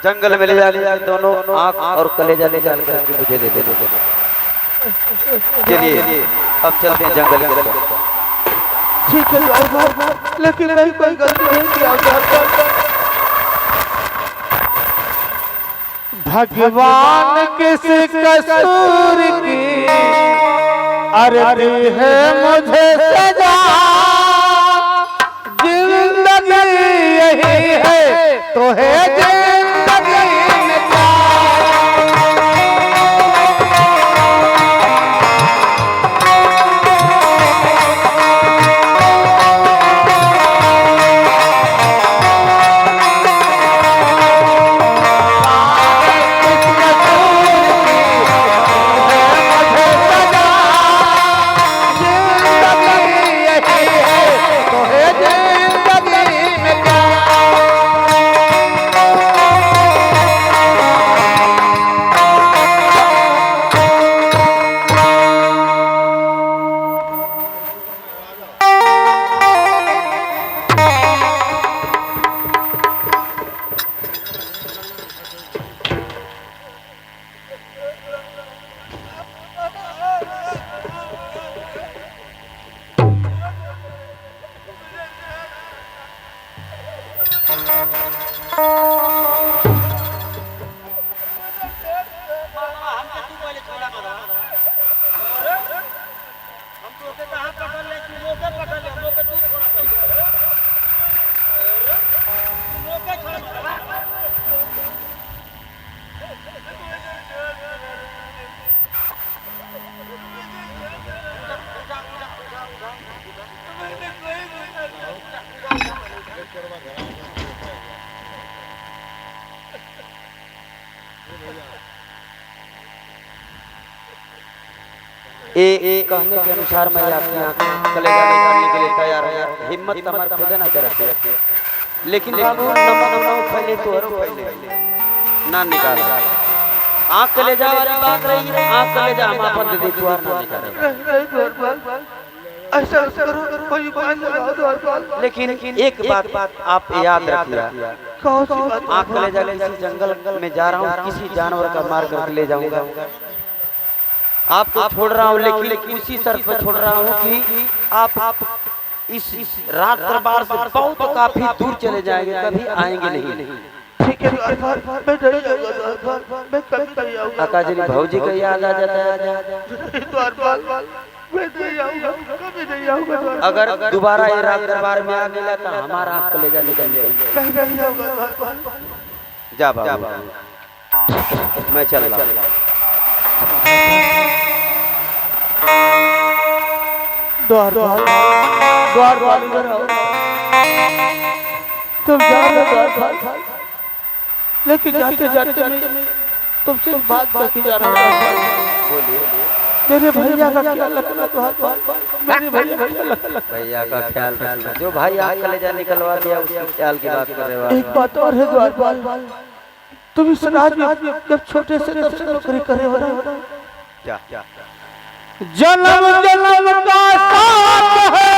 जंगल में ले जाने दोनों आंख और कलेजा ले जाने करके मुझे दे दे चलिए अब चलते हैं जंगल की तरफ। ठीक है लेकिन कोई गलती नहीं किया। भगवान किस कसूर की अरे है मुझे सजा, जिंदगी यही है तो है जिंदगी में क्या। कहने के अनुसार मैं आपकी आंखें कलेजा निकालने के लिए तैयार हूँ। हिम्मत तमर खुद ना करती है, लेकिन बाबू नमन फैले तो हरो फैले ना निकाल। आंख कलेजा वाली बात रही है, आंख कलेजा हम अपन दे तो ना निकाल। ऐसा करो कोई बात लगाओ। लेकिन एक बात आप याद रखिएगा, आंख कलेजा किसी जंगल में जा रहा हूँ, किसी जानवर का मार कर ले जाऊंगा, आपको छोड़ रहा हूँ, लेकिन उसी शर्त पर छोड़ रहा हूँ कि आप इस रात दरबार से बहुत काफी दूर चले जाएंगे, कभी आएंगे नहीं। ठीक है, मैं कभी आऊंगा। काका जी भौजी का याद आ जाता है। मैं नहीं आऊंगा, कभी नहीं आऊंगा। अगर दोबारा ये रात दरबार में आ गया तो हमारा आँख कलेजा निकल जाएगा। मैं नहीं आऊंगा। जा बाबू, मैं चल रहा। द्वार इधर आओ। तुम जा रहे द्वार, लेकिन जाते जाते मैं तुमसे बात करके जा रहा हूँ। तेरे भैया का ख्याल रखना। मेरे भैया का ख्याल रखना। जो भाई आँख कलेजा निकलवा दिया उसके ख्याल की बात कर रहे हो। एक बात और है द्वारपाल, तुम इस राज में जब छोटे से तब से नौकरी करे हो ना, क्या जन्म जन्म का साथ है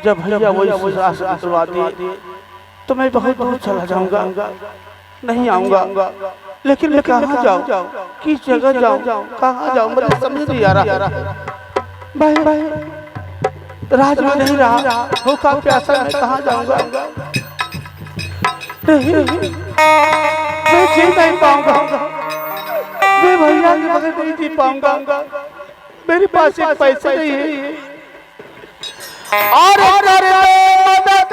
जब भैया वही रास्ता करवा दिए तो मैं बहुत दूर चला जाऊंगा, नहीं आऊंगा। लेकिन मैं कहाँ जाऊँ, किस जगह जाऊँ, कहाँ जाऊँ, मुझे समझ नहीं आ रहा। भाई राज में नहीं रहा, भूखा प्यासा मैं कहाँ जाऊंगा। नहीं मैं जी नहीं पाऊंगा, मैं भैया के बगैर नहीं जी पाऊंगा। मेरे पास एक पैसे नहीं है। और मदद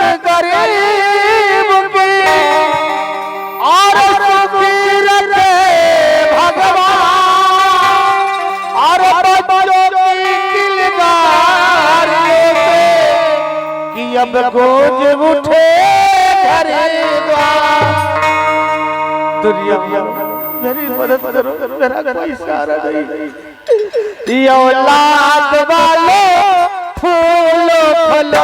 अब गोज उठे दुनिया मेरी मदद करो, मेरा कोई सहारा नहीं। ये औलाद वाले फूलो फलो,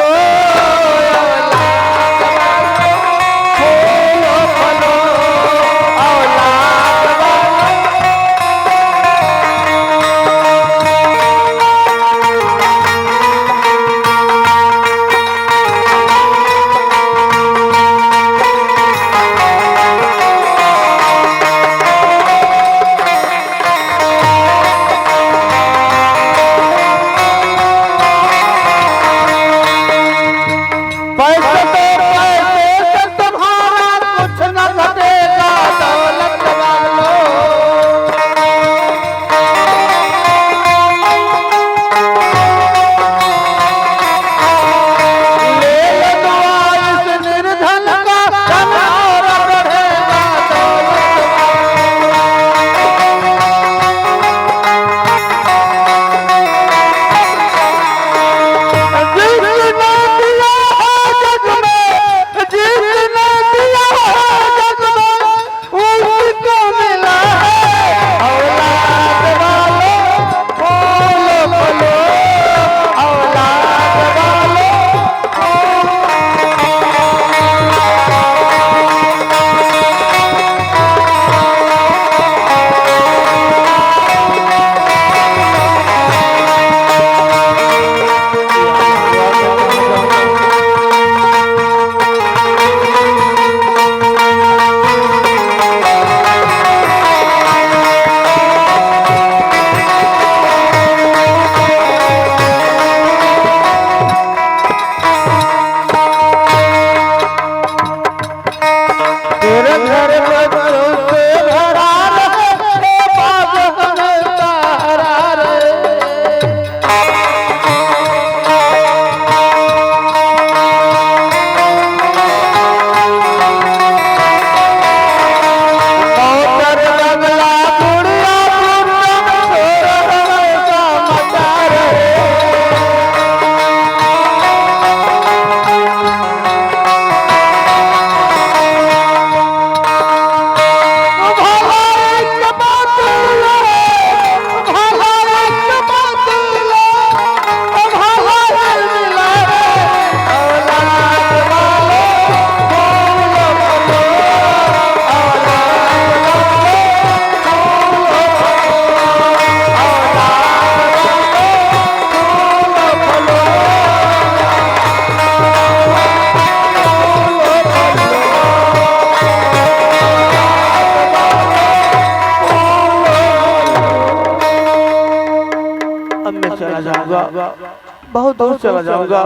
बहुत दूर चला जाऊंगा।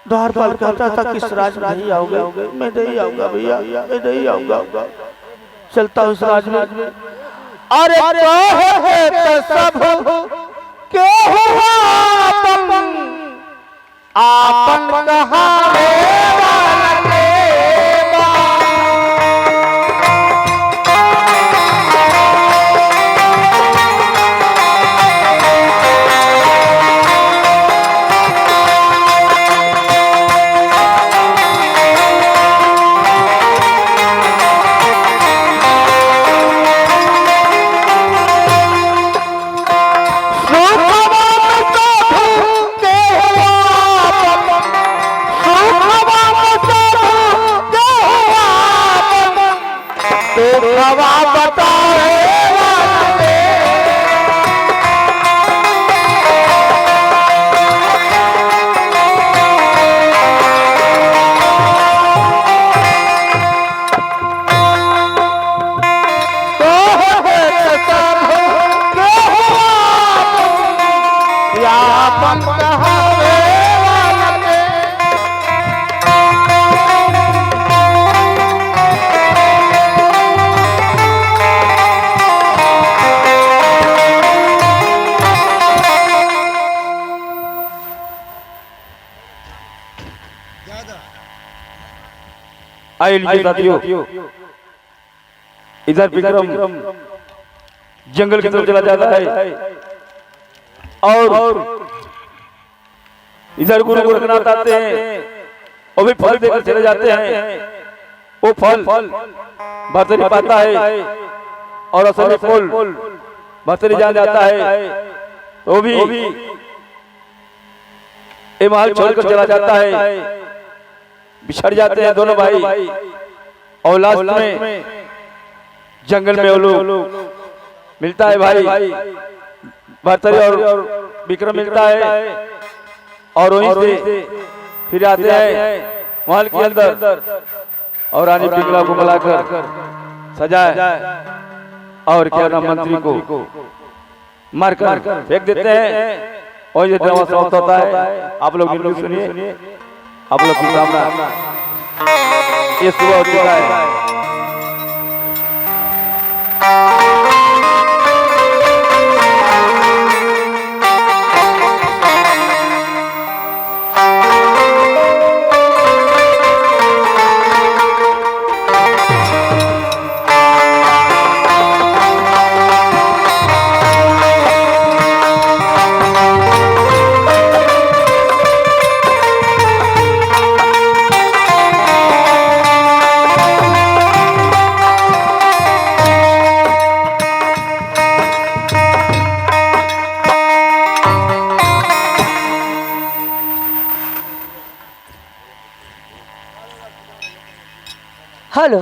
द्वारपाल कहता था कि राज में नहीं आओगे, मैं नहीं आऊंगा भैया, मैं नहीं आऊंगा। चलता हूँ इस राज में। अरे तो सब के हुआ आपन कहावे वाले आइए साथियों, इधर विक्रम जंगल की तरफ चला जाता है और इधर गुरु गोरखनाथ आते हैं। और भी फल देकर चले जाते हैं। वो फल भरतरी पाता है और असली फूल भरतरी जान जाता है, तो भी ये महल छोड़कर चला जाता है। बिछड़ जाते हैं दोनों भाई और लास्ट में जंगल में वो लोग मिलता है भाई भरतरी और विक्रम मिलता है और वहीं से फिर आते हैं महल के अंदर और रानी पिंगला को बुलाकर सजाए और क्या नाम मंत्री को मारकर फेंक देते हैं और ये ड्रामा समाप्त होता है। आप लोग सुनिए, आप लोग की सामना ये सुबह हो चुका है। हेलो